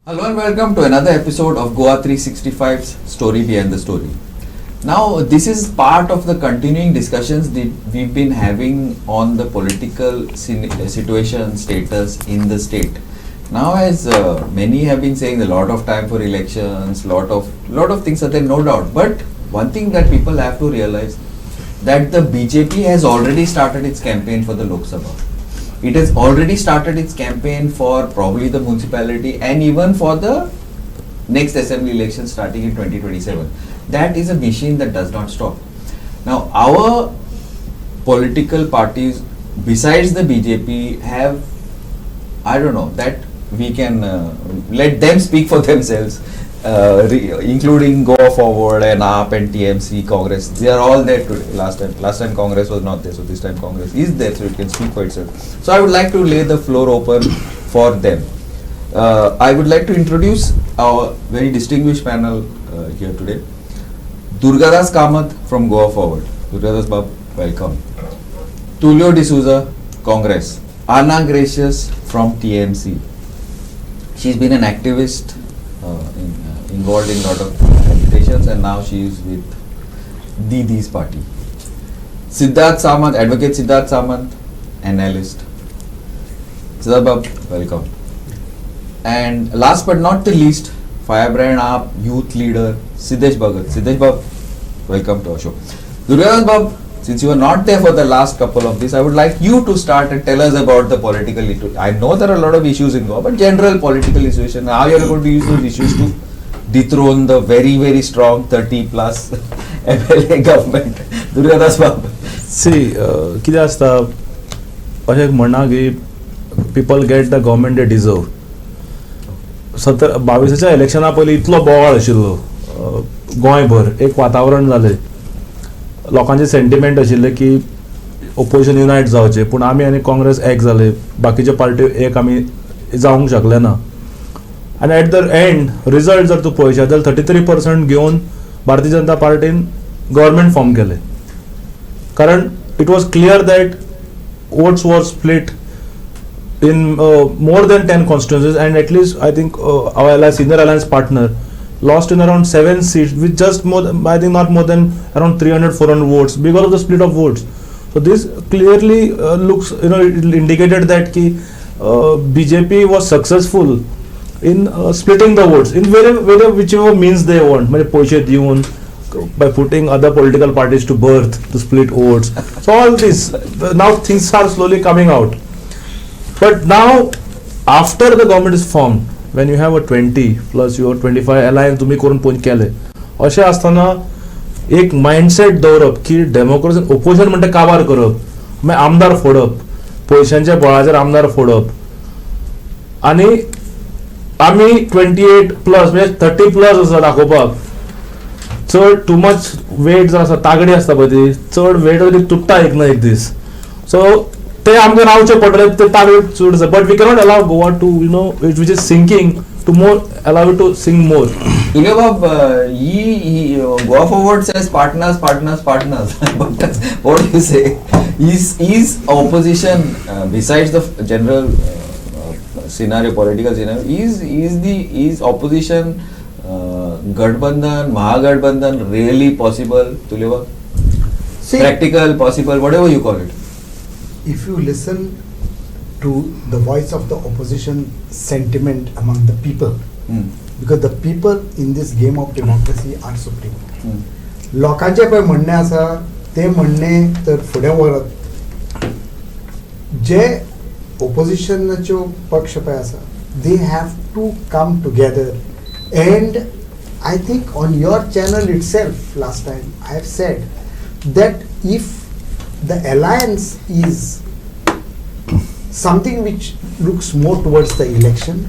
Hello and welcome to another episode of Goa 365's Story Behind the Story. Now, this is part of the continuing discussions that we've been having on the political situation status in the state. Now, as many have been saying, a lot of time for elections, lot of things are there, no doubt. But one thing that people have to realize that the BJP has already started its campaign for the Lok Sabha. It has already started its campaign for probably the municipality and even for the next assembly election starting in 2027. That is a machine that does not stop. Now, our political parties besides the BJP have, I don't know, that we can let them speak for themselves, including Go Forward and AAP and TMC, Congress. They are all there today. Last time Congress was not there, so this time Congress is there, so it can speak for itself. So I would like to lay the floor open for them. I would like to introduce our very distinguished panel here today. Durgadas Kamath from Go Forward. Durgadas Bab, welcome. Tulio D'Souza, Congress. Anna Gracious from TMC. She's been an activist involved in a lot of agitations, and now she is with Didi's party. Siddharth Samant, Advocate Siddharth Samant, analyst. Siddharth Bab, welcome. And last but not the least, Firebrand AAP youth leader Siddesh Bhagat. Siddesh Bab, welcome to our show. Durgadas Bab, since you were not there for the last couple of these, I would like you to start and tell us about the political issue. I know there are a lot of issues in Goa, but general political situation, how you are going to use those issues to dethrone the very, very strong 30 plus MLA government. Durgadas Bab. See, कितें आसता अशें म्हणना की people get the government they deserve. 22च्या इलेक्शना पयलीं इतलो बोवाळ आशिल्लो गोंयभर, एक वातावरण जालें, लोकांचे सेंटिमेंट आशिल्ले की ओपोजिशन युनायट जावचे, पूण आमी आनी काँग्रेस एक जाले, बाकीचे पार्टी एक आमी जावंक शकले ना. आनी एट द एंड रिजल्ट जर तूं पळयशात जाल्यार 33% घेवन भारतीय जनता पार्टीन गव्हर्मेंट फॉर्म केले. कारण it was clear that votes were split in more than 10 constituencies, and at least I think our senior alliance partner lost in around 7 seats with just more than, I think not more than around 300-400 votes because of the split of votes. So this clearly looks, it indicated that BJP was successful in splitting the votes in whichever means they want, by putting other political parties to birth to split votes. So all this, now things are slowly coming out. But now, after the government is formed, when you have a 20 plus your 25 alliance तुम्ही करून point केले, अशें आसतना एक mindset दवरप की democracy opposition म्हणटा काबार करप, मागीर आमदार फोडप, पयशांच्या बळाचेर आमदार फोडप, आनी आमी 28 प्लस म्हणजे 30 प्लस आसा दाखोवपाक. चड टू मच वेट जर आसा, तागडी आसता पळय ती, चड वेट तुट्टा एक ना एक दीस. सो ते आमकां रावचे पडटले, ते तागडी चड आसा. But we cannot allow Goa to which is sinking to more, allow it to sing more. Tulio Bab, Go Forward says partners. But what do you say? Is opposition, besides the general scenario, political scenario, is opposition Gadbandhan, Mahagadbandhan really possible, Tulio Bab? Practical, possible, whatever you call it. If you listen to the voice of the opposition sentiment among the people, because the people in this game of democracy are supreme. लोकांचे पळय म्हणणे आसा ते म्हणणे तर फुडें व्हरत, जे ओपोजिशनाच्यो पक्ष पळय आसा, they have to come together. And I think on your channel itself last time I have said that if the alliance is something which looks more towards the election,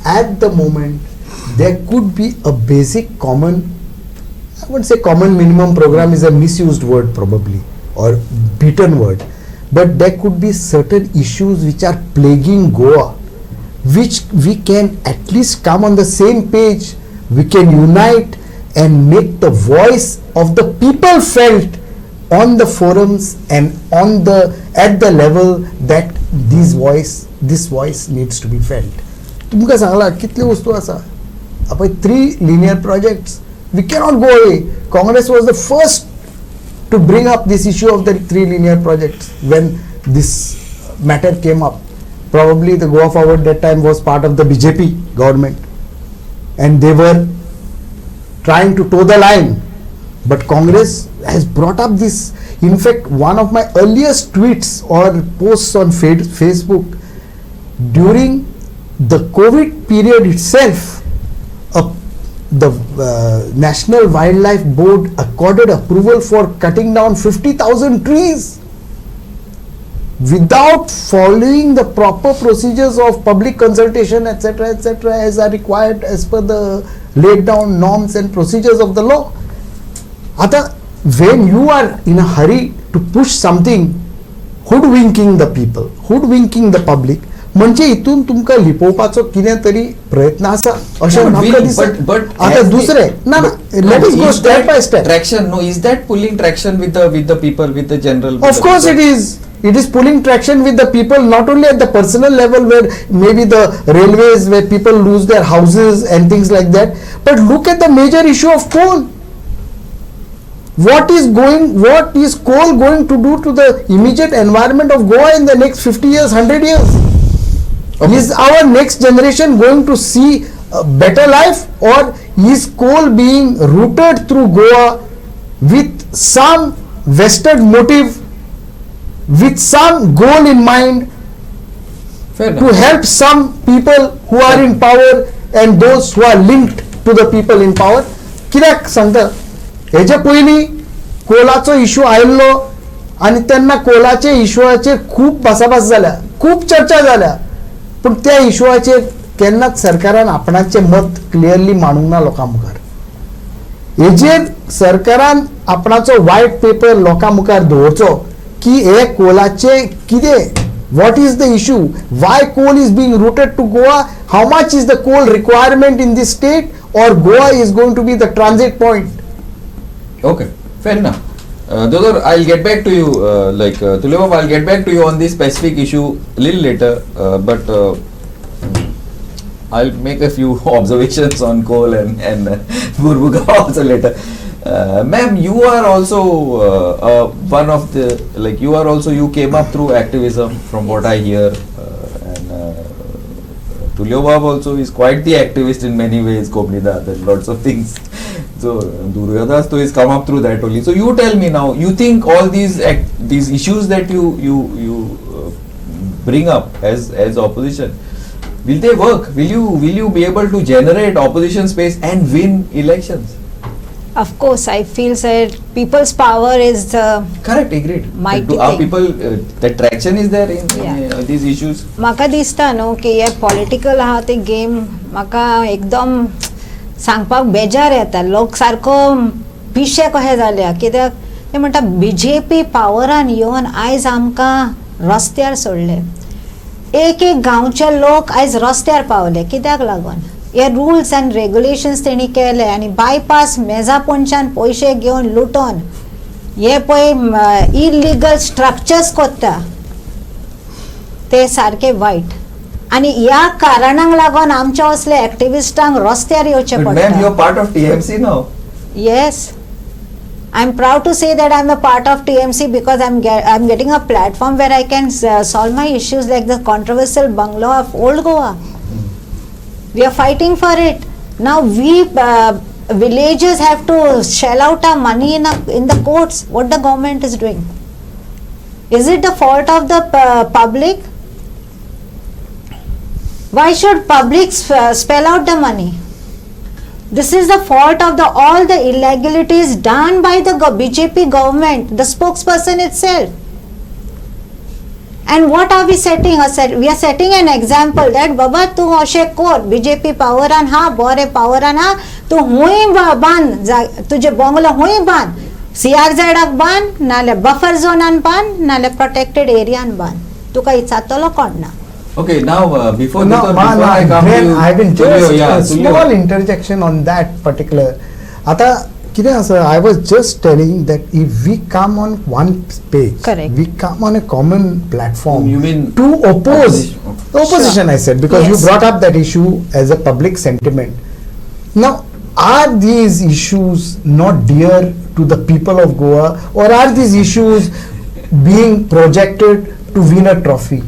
at the moment there could be a basic common, I would say common minimum program is a misused word probably, or beaten word, but there could be certain issues which are plaguing Goa, which we can at least come on the same page, we can unite and make the voice of the people felt on the forums and at the level that this voice needs to be felt. तुमकां सांगला कितल्यो वस्तू आसा पळय 3 linear projects. We cannot go away. Congress was the first to bring up this issue of the 3 linear projects when this matter came up. Probably the Goa Forward that time was part of the BJP government and they were trying to toe the line, but Congress has brought up this. In fact, one of my earliest tweets or posts on Facebook, during the COVID period itself, the National Wildlife Board accorded approval for cutting down 50,000 trees without following the proper procedures of public consultation, etc., as are required as per the laid down norms and procedures of the law. Ata, when you are in a hurry to push something, hoodwinking the people, hoodwinking the public, म्हणजे इतून तुमकां लिपोवपाचो कितें तरी प्रयत्न आसा अशें म्हाका दिसता. आता दुसरे ना let us go step by step. Traction, no, is that pulling traction with the people, with the general? Of course it is. It is pulling traction with the people, not only at the personal level where maybe the railways where people lose their houses and things like that, but look at the major issue of coal. What is coal going to do to the immediate environment of Goa in the next 50 years, 100 years? Okay. Is our next generation going to see a better life, or is coal being routed through Goa with some vested motive, with some goal in mind, to help some people who are in power and those who are linked to the people in power? कित्याक सांगता, हेजे पयलीं कोलाचो issue आयिल्लो आनी तेन्ना कोलाचे इशूआचेर खूब भासाभास जाल्या, खूब चर्चा जाल्या, पूण त्या इशूआचेर केन्नाच सरकारान आपणाचें मत क्लियरली मांडूंक ना लोकां मुखार. हेजेर सरकारान आपणाचो व्हायट पेपर लोकां मुखार दवरचो की हे कोलाचे कितें, what is the issue, why coal is being routed to Goa, how much is the coal requirement in this state, or Goa is going to be the transit point. Okay, fair enough. Dodor, I'll get back to you, Tulibab, I'll get back to you on this specific issue a little later, but I'll make a few observations on coal and Burbuga also later. Ma'am, you are also one of the, you came up through activism from what I hear, and Tuliobab also is quite the activist in many ways, Koblida, and lots of things. So Durgadas to is come up through that only. So you tell me now, you think all these issues that you bring up as opposition, will they work? Will you be able to generate opposition space and win elections? Of course, I feel that people's power is the correct, agreed. mighty Our thing. people, the traction is there in these issues. म्हाका दिसता न्हू की हे political आहा ते game म्हाका एकदम सांगपाक बेजार येता. लोक सारको पिशे कशे जाल्या, कित्याक ते म्हणटा BJP पावरान येवन आयज आमकां रस्त्यार सोडले. एक गांवचे लोक आयज रस्त्यार पावले कित्याक लागून, हे रुल्स अँड रेग्युलेशन्स तेणी केले आनी बायपास मेजा पोंच्यान पयशे घेवन लुटोन हे पळय इलिगल स्ट्रक्चर्स कोत्ता ते सारके वायट. आणि ह्या कारणांक लागून आमच्या असले एक्टिविस्टांक रस्त्यार येवचे But पडटा. ma'am, you are part of TMC now. Yes, I'm proud to say that I'm a part of TMC because I'm getting a platform where I can solve my issues like the controversial bungalow of Old Goa. We are fighting for it. Now we villagers have to shell out our money in the courts. What the government is doing? Is it the fault of the public? Why should public spell out the money? This is the fault of all the illegalities done by the BJP government, the spokesperson itself. And what are we setting? We are setting an example that Baba tu ashe kor BJP poweran ha, bore poweran ha, tu hui ban, tuje bongla hui ban, CRZ ban, nale buffer zone ban, nale protected area ban. Tu ka itsatolo konna. Okay, now before No, before I come to you, I will Tulio, just yeah, a Tulio. small interjection on that particular. आता I was just telling that if we come on one page, Correct. we come on a common platform. You mean to oppose the opposition? Sure. I said, because Yes. you brought up that issue as a public sentiment. Now, are these issues not dear to the people of Goa, or are these issues being projected to win a trophy?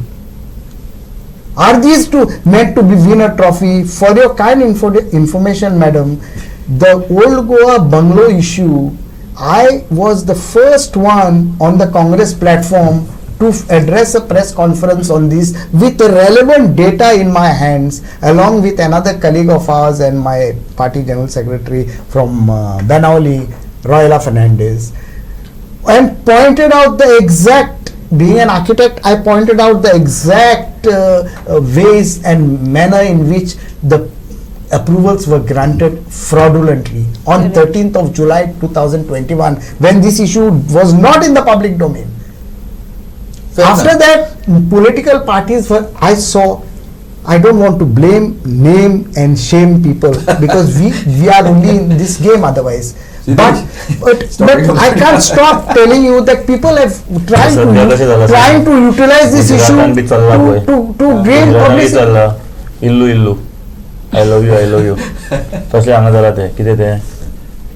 Are these meant to be win a trophy? For your kind information, madam, the old Goa bungalow issue, I was the first one on the Congress platform to address a press conference on this with relevant data in my hands, along with another colleague of ours and my party general secretary from Banauli, Royala Fernandez, and pointed out the exact, being an architect, I pointed out the exact ways and manner in which the approvals were granted fraudulently on Correct. 13th of July 2021, when this issue was not in the public domain. Fair After enough. that, political parties were, I don't want to blame, name and shame people because we are only in this game otherwise. But I can't stop telling you that people have trying to utilize this issue to gain publicity. इल्लू I love you तसले हांगा जाला ते कितें तें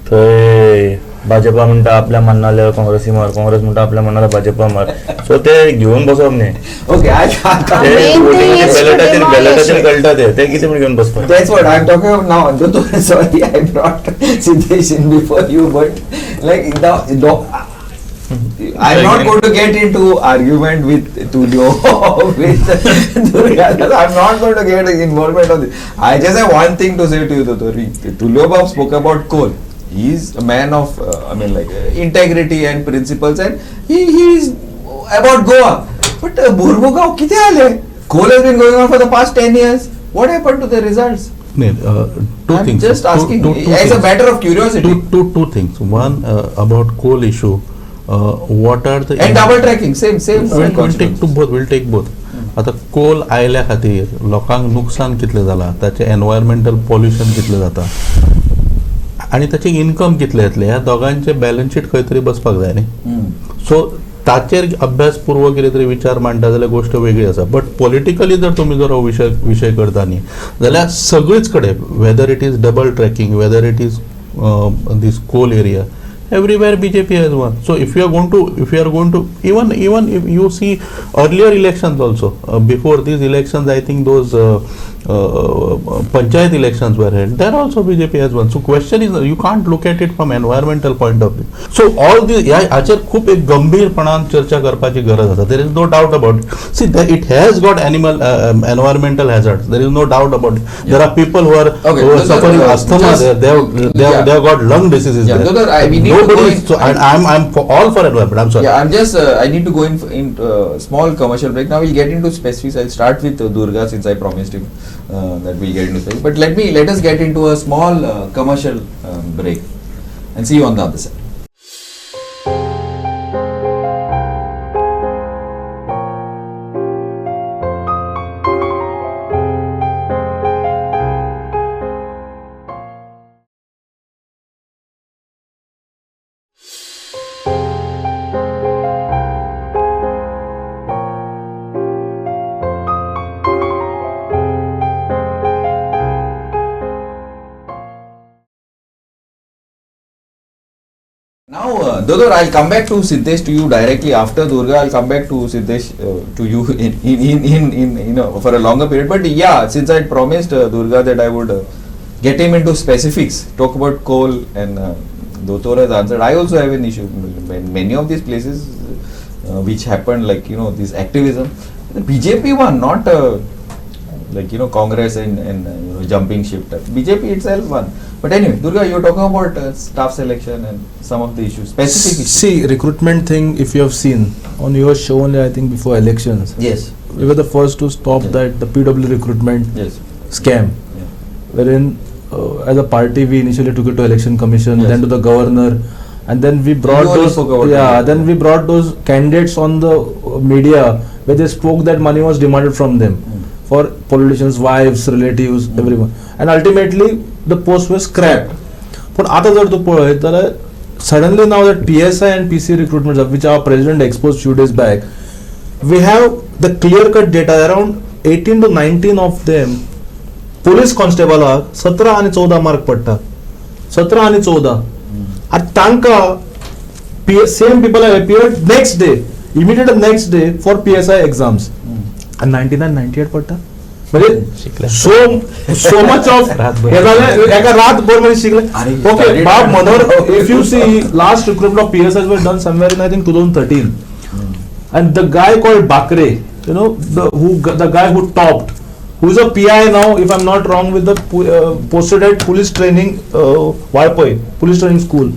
थंय भाजपा म्हणटा आपल्या मन्नाल्या काँग्रेसी मार, काँग्रेस म्हणटा आपल्या मन्नाल्या भाजपा मार, सो ते घेवन बसप न्ही. Okay, I can't. Main thing is to demolish it. कळटा ते कितें म्हण घेवन बसपाक. That's what I'm talking about now. Dotore, sorry, I brought Siddesh in before you, but like I'm not going to get into argument with Tulio with Durga. I'm not going to get involvement on this. I just have one thing to say to you, Dotore. Tulio Bab spoke about coal. He's a man of integrity and principles, and he is about Goa. But Burmugao kite aale? Coal has been going on for the past 10 years. What happened to the results? Two I'm things. just asking Two as a things. matter of curiosity. Two things. One about coal issue. What are the And double tracking, same. we'll take both. आता कोल आयल्या खातीर लोकांक नुकसान कितलें जालां, ताचें environmental pollution कितलें जाता आनी ताचें इनकम कितलें येतलें, ह्या दोगांचें बॅलन्स शीट खंय तरी बसपाक जाय न्ही. सो ताचेर अभ्यासपूर्वक कितें तरी विचार मांडटा जाल्यार गोश्ट वेगळी आसा. बट पॉलिटिकली जर तुमी जर हो विशय करता न्ही जाल्यार सगळीच कडेन, whether it is double tracking, whether it is this coal area, everywhere BJP has won. So if you are going to even if you see earlier elections also, before these elections, I think those panchayat elections were held, there also BJP has won. So question is, you can't look at it from environmental point of view. So all these हाचेर खूब एक गंभीरपणान चर्चा करपाची गरज आसा. There is no doubt about it. See, it has got environmental hazards. There is no doubt about it. Yeah. There are people who are suffering asthma. They have got lung diseases. Yeah, there. we need to go in. So I'm all for environment. I'm sorry. Yeah, I'm just. I need to go in small commercial break. Now we'll get into specifics. I'll start with Durga since I promised him that we'll get into specifics. But let us get into a small commercial break and see you on the other side. Now, Dodor, I'll come back to Siddesh, to you directly after Durga. I'll come back to Siddesh to you in for a longer period. But yeah, since I promised Durga that I would get him into specifics, talk about coal, and Dodor has answered. I also have an issue. Many of these places which happened, like this activism, the BJP won, not Congress and jumping ship. BJP itself won. But anyway, Durga, you're talking about staff selection and some of the issues, specific issues. See, recruitment thing, if you have seen on your show only, I think before elections, Yes. we were the first to stop that the PW recruitment Yes. scam, Yeah. wherein as a party we initially took it to election commission, Yes. then to the governor, and then we brought You only those spoke about that. then we brought those candidates on the media where they spoke that money was demanded from them for politicians' wives, relatives, everyone, and ultimately the post was scrapped. पण आता जर तू पळयत जाल्यार suddenly now that PSI and PC recruitments which our president exposed few days back, we have the clear cut data around 18 to 19 of them police constable 17 आणि 14 mark पडटात 17 आणि 14 आणि तांकां same people have appeared next day immediate next day for PSI exams and 99 98 पडटात म्हणजे so much of एका रातभर मध्ये शिकले. Okay, Bob Manor, if you see last recruitment of PSIs were done somewhere in I think 2013, and the guy called Bakre, you know, the guy who topped, who is a PI now, if I'm not wrong, with the posted at police training Waipoi police training school.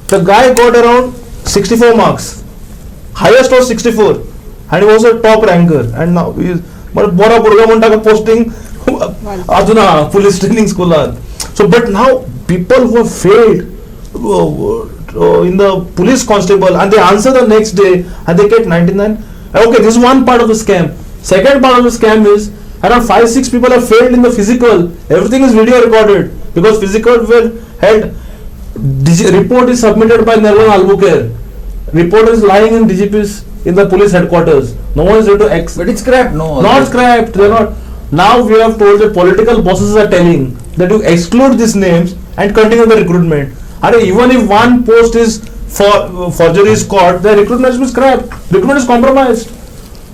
The guy got around 64 marks, highest was 64, and he was a top ranker, and now he is बरा भुरगो म्हणटा posting अजून police training स्कूलात. So but now people who failed in the police constable and they answer the next day and they get 99. Okay, this is one part of the scam. Second part of the scam is around 5-6 people have failed in the physical. Everything is video recorded because physical were held. Report is submitted by Nervan Albuquerque. Report is lying in DGP's in the police headquarters. No one is there to but it's scrapped. Not scrapped. They're not. Now we have told that political bosses are telling that you exclude these names and continue the recruitment. And even if one post is for forgery is caught, the recruitment has been scrapped. Recruitment is compromised.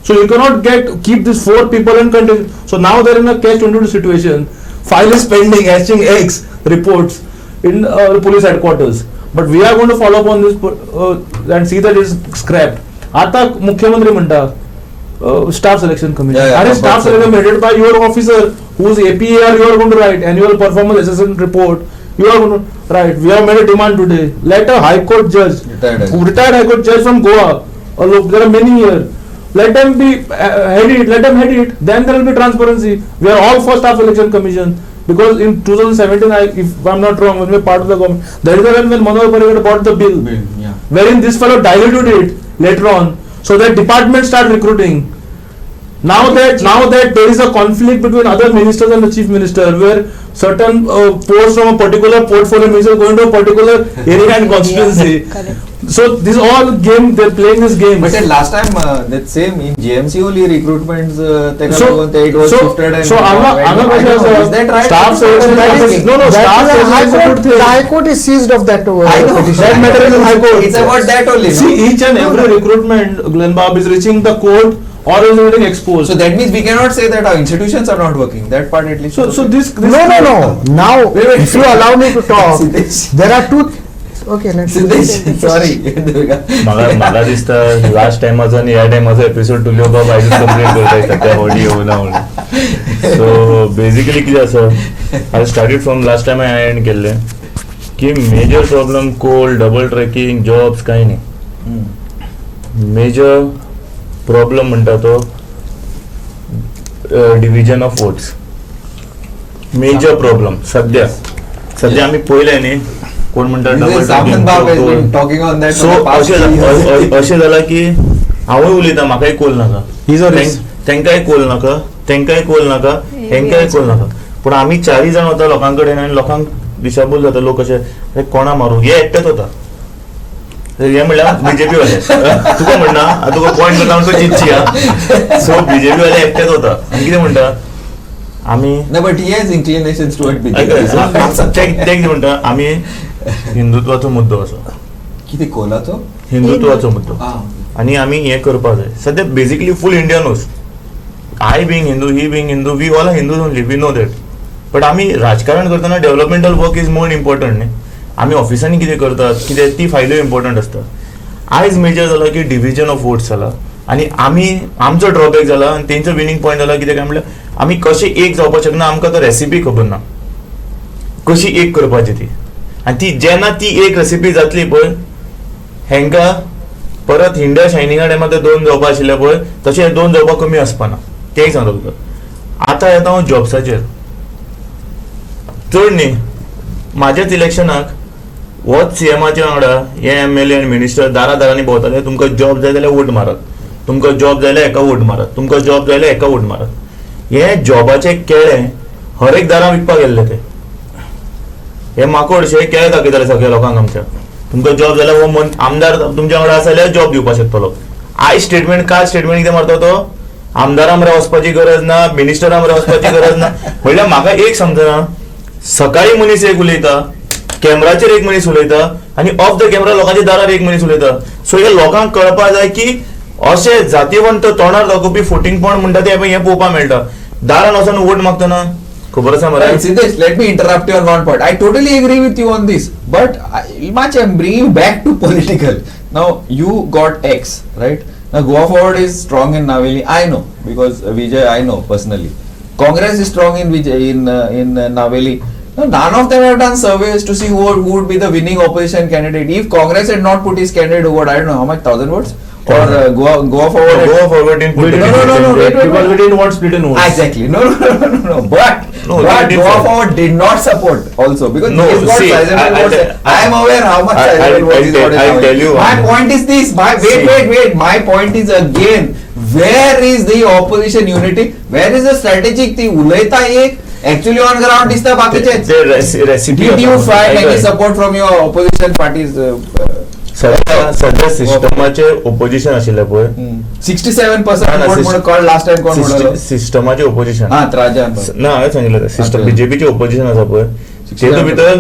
So you cannot keep these 4 people and continue. So now they're in a catch-22 situation. File is pending, hatching X reports in the police headquarters. But we are going to follow up on this and see that it's scrapped. आता मुख्यमंत्री म्हणता staff selection commission आणि staff selection headed by your officer whose APAR you are going to write annual performance assessment report. You are going to write. We have made a demand today. Let a high court judge, retired high court judge from Goa, there are many here. Let them be head it. Let them head it. Then there will be transparency. We are all for staff selection commission because in 2017, if I'm not wrong, when we were part of the government, there is a time when Manohar Parrikar bought the bill, wherein this fellow diluted it later on, so that departments start recruiting. Now that there is a conflict between other ministers and the chief minister, where certain posts from a particular portfolio minister are going to a particular area and constituency. So this all game, they're playing this game. But last time that same in JMC only recruitments it was shifted and so is that right? Staff selection no staff selection the High Court is seized of that petition. That matter is in High Court. It's about that only. See, each and every recruitment, Glenn Bob, is reaching the court or is getting exposed. So that means we cannot say that our institutions are not working. That part at least. So this No. Now, if you allow me to talk, there are two. Okay, let's. Sorry. मला दिसतं last टाइमाचो आणि ह्या टाइमाचो episode तुल्यो बाब आयज complete करता सद्या audio ना म्हणून. सो बेसिकली कितें आसा, I started from last time हांवें एंड केल्ले की major problem coal double tracking jobs कांय न्ही. मेजर प्रॉब्लम म्हणटा तो division of votes. Major problem सद्या आमी पळयलें न्ही कोण म्हणटा सो अशें जाला की हांवूय उलयता म्हाकाय कोल नाका, तेंकाय कोल नाका, हेंकाय कोल नाका, पूण आमी 4 जाण वता लोकां कडेन आनी लोकांक दिशाभूल जाता. लोक अशे कोणा मारूं, हे एकटेच वता, हे म्हणल्यार बीजेपी वाले तुका म्हणना तुका पॉयंट करता तो चिंतची हा. सो बीजेपी वाले एकटेच वता आनी कितें म्हणटा आमी but he has inclinations toward BJP म्हणटा आमी हिंदुत्वाचो मुद्दो असो. कितें कोलाचो? हिंदुत्वाचो मुद्दो आनी आमी हें करपाक जाय. सद्या बेसिकली फूल इंडियनूच, I being Hindu, he being Hindu, we all Hindus only, we know that. But आमी राजकारण करतना developmental work is more important न्ही. आमी ऑफिसांनी कितें करतात कितें ती फायलो इम्पॉर्टंट आसता. आयज मेजर जाला की डिव्हिजन ऑफ वोट्स जाला आनी आमचो ड्रॉबॅक जाला आनी तेंचो विनिंग पॉयंट जाला कितें काय म्हणल्यार आमी कशें एक जावपाक शकना, आमकां तो रेसिपी खबर ना कशी एक करपाची ती. आनी ती जेन्ना ती एक रेसिपी जातली पळय हेंकां परत इंडिया शायनिंगा टायमार ते 2 जावपा आशिल्ले पळय तशें 2 जावपाक कमी आसपाना. तेंय सांगता तुका. आतां येता हांव जॉब्साचेर. चड न्ही, म्हाज्याच इलेक्शनाक होच सीएमाच्या वांगडा हे MLA आनी मिनिस्टर दारांनी भोंवताले, तुमकां जॉब जाय जाल्यार वोट मारात, तुमकां जॉब जाय जाल्यार एका वोट मारात, तुमकां जॉब जाय जाल्यार एका वोट मारात. हे जॉबाचे केळे हर एक दारां विकपाक गेल्ले ते. हे माकोडशे केळे दाखयताले सगळ्या लोकांक आमच्या तुमकां जॉब जाल्यार हो आमदार तुमच्या वांगडा आसा जाल्यार जॉब दिवपाक शकतलो. आय स्टेटमेंट काल स्टेटमेंट कितें मारता तो आमदारां मरे वचपाची गरज ना, मिनिस्टरां मरे वचपाची गरज ना. म्हणल्यार म्हाका एक समजना, सकाळी मनीस एक उलयता, कॅमेराचेर एक मनीस उलयता आनी ऑफ द कॅमेरा लोकांच्या दारार एक मनीस उलयता. सो हे लोकांक कळपाक जाय की अशे जातीवंत तोंडार दाखोवपी फुटींगपण म्हणटा ते हे पळोवपाक मेळटा. दारान वचून वोट मागतना खबर आसा मरे. Siddesh, let me interrupt you on one point. I totally agree with you on this, but much I'm bringing you back to political. Now you got X, right? Now Goa Forward is strong in Naveli. I know because Vijay I know personally. Congress is strong in Vijay in Naveli. Now none of them have done surveys to see who would be the winning opposition candidate. If Congress had not put his candidate, who would, I don't know how much, 1,000 votes? Or Goa Forward. Goa Forward didn't put No, wait. Because we didn't want split in votes. Exactly. No. But Goa Forward did not support also because No, he's got see, sizable votes. I am aware how much sizable votes he's got. I'll tell you. My point is this. Wait. My point is again, where is the opposition unity? Where is the strategic thing? Ulaita ek actually on ground is the bakiche. Did you find any support from your opposition parties? सध्या सिस्टमाचे opposition आशिल्ले पळय 67% vote म्हणून कळ last time कोण म्हणलो सिस्टमाचे opposition हां त्राजा ना हांवें सांगिल्लें सिस्टम बीजेपीचे ओपोजिशन आसा पळय तेतूं भितर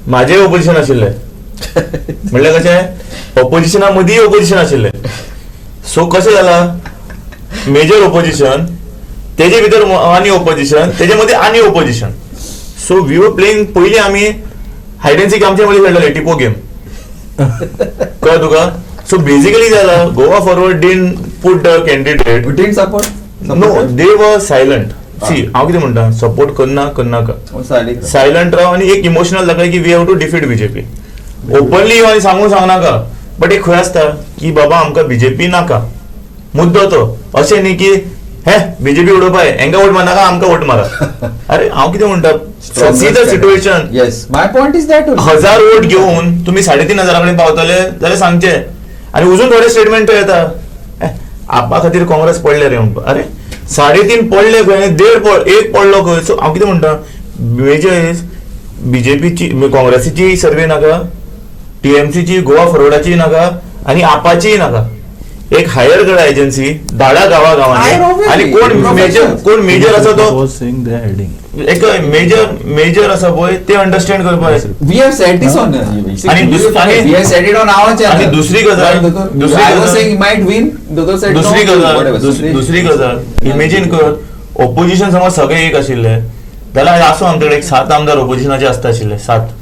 म्हाजे ओपोजिशन आशिल्ले म्हणल्यार कशें ओपोजिशना मदीं ओपोजिशन आशिल्ले सो कशें जाला मेजर ओपोजिशन तेजे भितर आनी ओपोजिशन तेजे मदीं आनी opposition so we were playing पयलीं आमी हायड एंड सीक आमचे मदीं खेळटाले टिपो गेम कळ तुका सो बेसिकली जाला Goa Forward didn't put the candidate didn't support no they were silent see हांव कितें म्हणटा सपोर्ट करनाका सायलंट राव आनी एक इमोशनल दाखय की we have to defeat BJP openly आनी सांगनाका बट एक खंय आसता की बाबा आमकां बीजेपी नाका मुद्दो तो अशें न्ही की हे बीजेपी उडोवपाय हांकां वोट मारनाका आमकां वोट मारा अरे हांव कितें म्हणटा see the situation yes my point is that 1000 vote घेवन तुम्ही 3,500 कडेन पावतले जाल्यार सांगचे आनी अजून थोडे स्टेटमेंट येता आपा खातीर काँग्रेस पडले रे म्हणपा अरे 3.5 पडले खंय 1.5 पडलो खंय सो हांव कितें म्हणटा मेजर बीजेपीची काँग्रेसीची सर्वे नाका टीएमसीची गोवा फॉरवर्डाची नाका आनी आपाचीय नाका एक हायर करा एजन्सी धाडा गावांनी आणि कोण मेजर आसा तो एक मेजर आसा पळय ते अंडरस्टँड करपाक we have said this on आणि we have said it on our channel आणि दुसरी गजाल इमेजिन कर ओपोजिशन समज सगळे एक आशिल्ले जाल्यार आसूं आमचे कडेन 7 आमदार ओपोजिशनाचे आसता आशिल्ले 7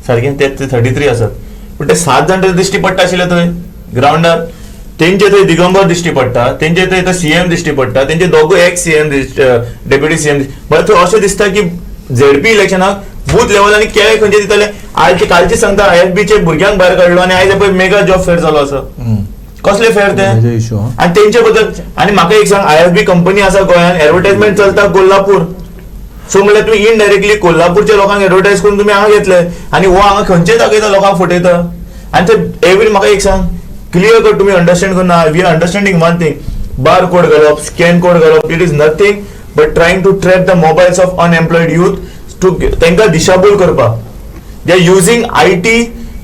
सारकें ते 33 आसात पूण ते 7 जाण तरी दिश्टी पडटा आशिल्ले थंय ग्राउंडार तेंचे थंय दिगंबर दिश्टी पडटा तेंचे थंय सीएम दिश्टी पडटा तेंचे दोगूय ex CM deputy CM but थंय अशें दिसता की झेडपी इलेक्शनाक बूथ लेवलांनी केळे खंयचे दिताले आयचे कालचे सांगता आयएफबीचे भुरग्यांक भायर काडलो आनी आयज पळय मेगा जॉब फेअर जालो आसा कसले फेअर ते आनी तेंचे बद्दल आनी म्हाका एक सांग आयएफबी कंपनी आसा गोंयांत एडवर्टायजमेंट चलता कोल्हापूर सो म्हणल्यार तुमी इनडायरेक्टली कोल्हापूरच्या लोकांक एडवर्टायज करून तुमी हांगा घेतले आनी हो हांगा खंयचे दाखयता लोकांक फटयता आनी ते एवरी म्हाका एक सांग क्लियर कट तुम्ही अंडरस्टँड करना we are understanding one thing बार कोड घालप स्कॅन कोड घालप it is nothing but trying to track the mobiles of unemployed youth to तांकां दिशाभूल करपाक they are using IT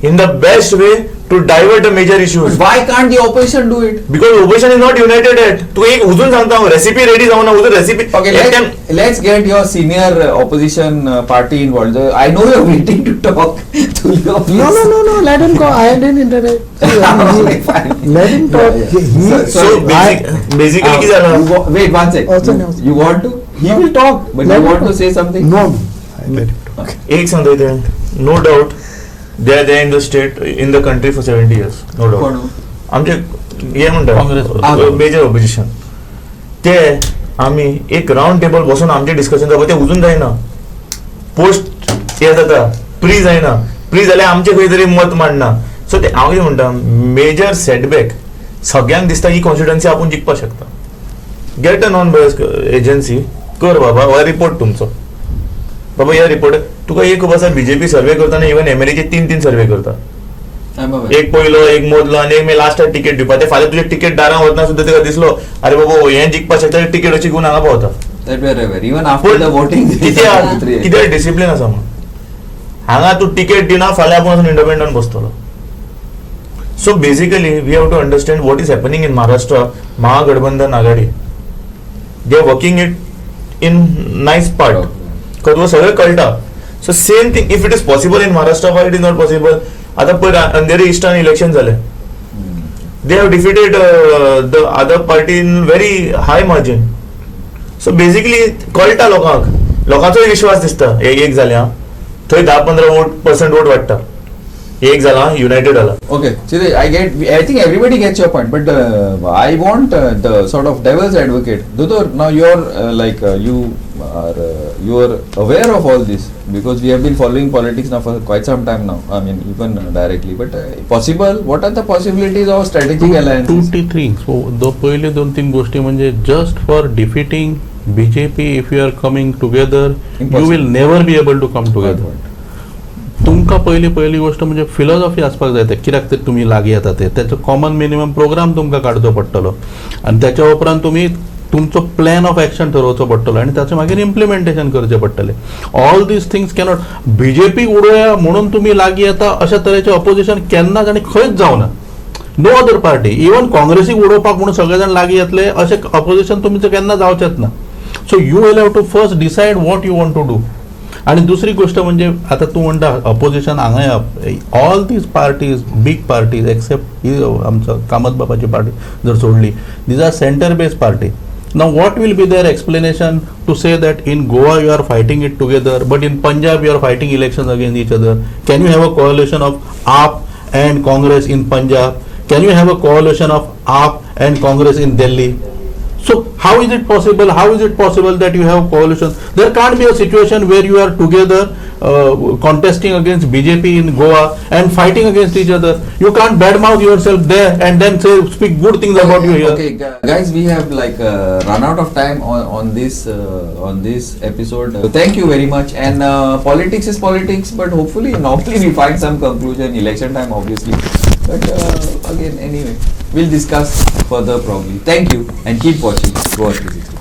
in the best way to divert the major issues. But why can't the opposition do it? Because opposition is not united yet. तू एक उजून सांगता recipe ready जाऊ ना उजून recipe. Okay, let's get your senior opposition party involved. I know you're waiting to talk. No. Let him go. I didn't interrupt. Let him talk. So basically ਕੀ झालं? Wait one sec. You want to? He will talk. But you want to say something? No. Let him talk. एक सांगता इथे. No doubt. They are there in the state, in the country for 70 years. No doubt. आमचे हे म्हणतात major opposition ते आम्ही एक round table बसून आमचे डिस्कशन जावं ते उजून जायना पोस्ट हे जाता प्री जायना प्री जाल्यार आमचे खंय तरी मत मांडना सो ते हांव कितें म्हणटा मेजर सेटबॅक सगळ्यांक दिसता ही कॉन्स्टिट्युएन्सी आपूण जिखपाक शकता get a non bias agency कर बाबा हो रिपोर्ट तुमचो बाबा ह्या रिपोर्ट तुका एक खबर आसा बीजेपी सर्वे करताना इवन एमएलएचे 3 सर्वे करता एक पयलो एक मोदलो आनी एक लास्ट टिकेट दिवपा ते फाल्यां तुजे टिकेट दारां वतना सुद्दां तुका दिसलो अरे बाबा हें जिखपाक शकता टिकेट अशी घेवन हांगा पावता इवन आफ्टर द वोटिंग कित्याक डिसिप्लिन आसा म्हण हांगा तूं टिकेट दिना फाल्यां आपूण independent बसतलो. So basically, we have to understand what is happening in Maharashtra. Mahagabandhan Agadi, they are working it in nice part. Because वो सगळं कळटा. So same thing, if it is possible in Maharashtra, why it is not possible? आता पळय अंधेरी ईस्टान election झाले. They have defeated the other party in very high margin. So basically कळटा लोकांचो विश्वास दिसता एक जाल्या थंय 10-15% वोट वाडटा. एक झाला युनायटेड झाला. Okay, Chide, I think everybody gets your point, but I want the sort of devil's advocate. Dudor, now you are aware of all this because we have been following politics now for quite some time now. I mean, even directly, but possible. What are the possibilities of strategic alliances? 2-3. So the पहिले 2-3 गोष्टी म्हणजे just for defeating BJP, if you are coming together, you will never be able to come together. तुमकां पहिली गोष्ट म्हणजे philosophy आसपाक जाय ते कित्याक ते तुमी लागीं येता ते त्याचो कॉमन मिनिमम प्रोग्राम तुमकां काडचो पडटलो आनी त्याच्या उपरांत तुमी तुमचो प्लॅन ऑफ एक्शन ठरोवचो पडटलो आनी ताचें मागीर इम्प्लिमेंटेशन करचें पडटलें. All these things cannot BJP उडोवया म्हणून तुमी लागीं येता अशा तरेचें ऑपोजिशन केन्नाच आनी खंयच जावना. नो अदर पार्टी इवन काँग्रेसीक उडोवपाक म्हणून सगळे जाण लागीं येतले अशें ऑपोजिशन तुमचें केन्ना जावचेंच ना. So you will have to first decide what you want to do. आणि दुसरी गोष्ट म्हणजे आता तू म्हणटा अपोजिशन हांगा all these parties big parties except ही आमचं कामत बाबाची पार्टी जर सोडली these are centre based party. Now what will be their explanation to say that in Goa you are fighting it together but in Punjab you are fighting election against each other. Can you have a coalition of AAP and Congress in Punjab? Can you have a coalition of AAP and Congress in Delhi? So how is it possible? How is it possible that you have coalition? There can't be a situation where you are together contesting against BJP in Goa and fighting against each other. You can't badmouth yourself there and then speak good things about you here. Okay, guys, we have run out of time on this episode. So thank you very much. And politics is politics, but hopefully, normally we find some conclusion. Election time, obviously. But again, anyway, we'll discuss further probably. Thank you and keep watching Goa 360.